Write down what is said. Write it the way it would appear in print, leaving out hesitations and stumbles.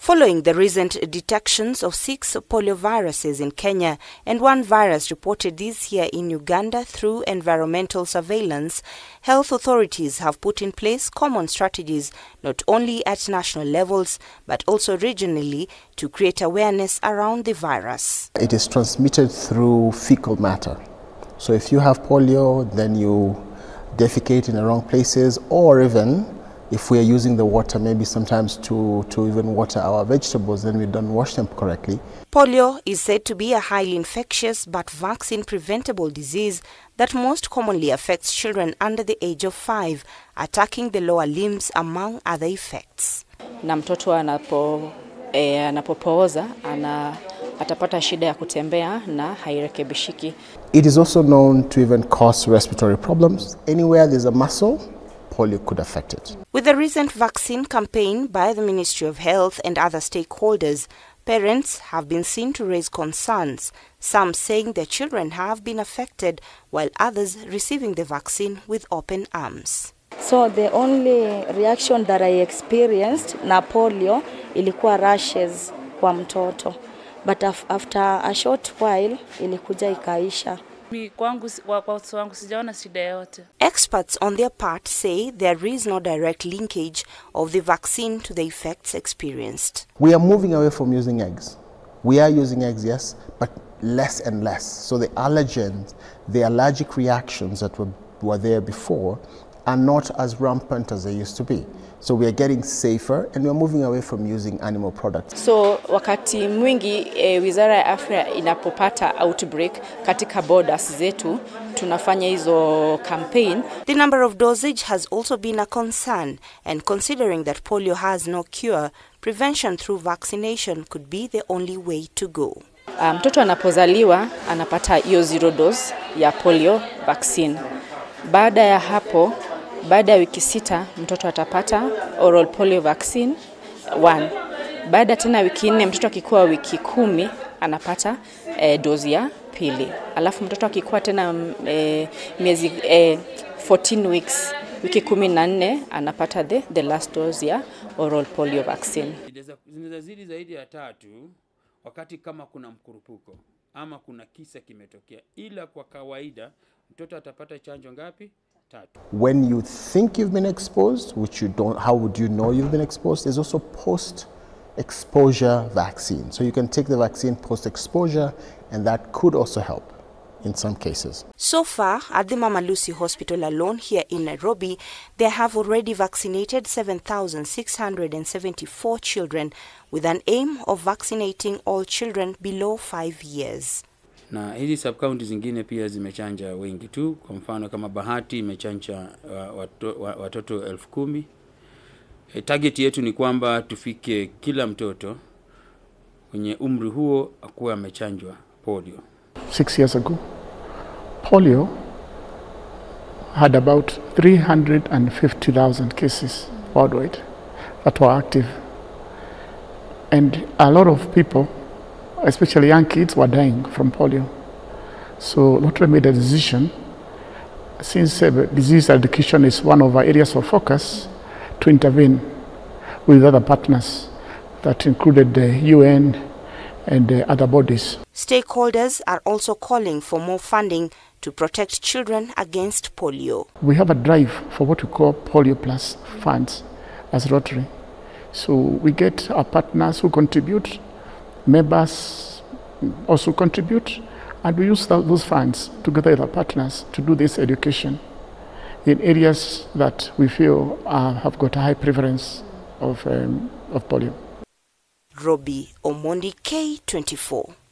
Following the recent detections of 6 polioviruses in Kenya and 1 virus reported this year in Uganda through environmental surveillance, health authorities have put in place common strategies not only at national levels but also regionally to create awareness around the virus. It is transmitted through fecal matter. So if you have polio, then you defecate in the wrong places, or even if we are using the water maybe sometimes to even water our vegetables, then we don't wash them correctly. Polio is said to be a highly infectious but vaccine-preventable disease that most commonly affects children under the age of 5, attacking the lower limbs among other effects. Na mtoto anapopooza atapata shida ya kutembea na hairekebishiki. It is also known to even cause respiratory problems. Anywhere there's a muscle, polio could affect it. With the recent vaccine campaign by the Ministry of Health and other stakeholders, parents have been seen to raise concerns, some saying their children have been affected, while others receiving the vaccine with open arms. So the only reaction that I experienced na polio ilikuwa rashes kwa mtoto. But after a short while ilikuja ikaisha. Experts on their part say there is no direct linkage of the vaccine to the effects experienced. We are moving away from using eggs. We are using eggs, yes, but less and less. So the allergens, the allergic reactions that were there before are not as rampant as they used to be. So we are getting safer and we are moving away from using animal products. So wakati mwingi Wizara ya Afya inapopata outbreak katika borders zetu, tunafanya hizo campaign. The number of dosage has also been a concern, and considering that polio has no cure, prevention through vaccination could be the only way to go. Mtoto anapozaliwa anapata hiyo 0 dose ya polio vaccine. Baada ya hapo, baada ya wiki 6 mtoto atapata oral polio vaccine 1. Baada tena wiki 4 mtoto akikuwa wiki 10 anapata dozi ya pili. Alafu mtoto akikuwa tena miezi 14 weeks, wiki 14 anapata the last dose ya oral polio vaccine. Zinazidi zaidi ya 3 wakati kama kuna mkurupuko ama kuna kisa kimetokea, ila kwa kawaida mtoto atapata chanjo ngapi? 3. When you think you've been exposed, which you don't, how would you know you've been exposed? There's also post-exposure vaccine. So you can take the vaccine post-exposure, and that could also help in some cases. So far, at the Mama Lucy Hospital alone here in Nairobi, they have already vaccinated 7,674 children with an aim of vaccinating all children below 5 years. Na hizi sub-county zingine pia zimechanja wengi tu. Kwa mfano kama Bahati imechanja watoto 10,000. Target yetu ni kwamba tufike kila mtoto kwenye umri huo akuwe amechanjwa polio. 6 years ago, polio had about 350,000 cases worldwide that were active. And a lot of people, especially young kids, were dying from polio. So Lottery made a decision, since disease education is one of our areas of focus, to intervene with other partners that included the UN and other bodies. Stakeholders are also calling for more funding to protect children against polio. We have a drive for what we call Polio Plus funds as Rotary. So we get our partners who contribute, members also contribute, and we use those funds together with our partners to do this education in areas that we feel have got a high prevalence of polio. Robbie Omondi, K24.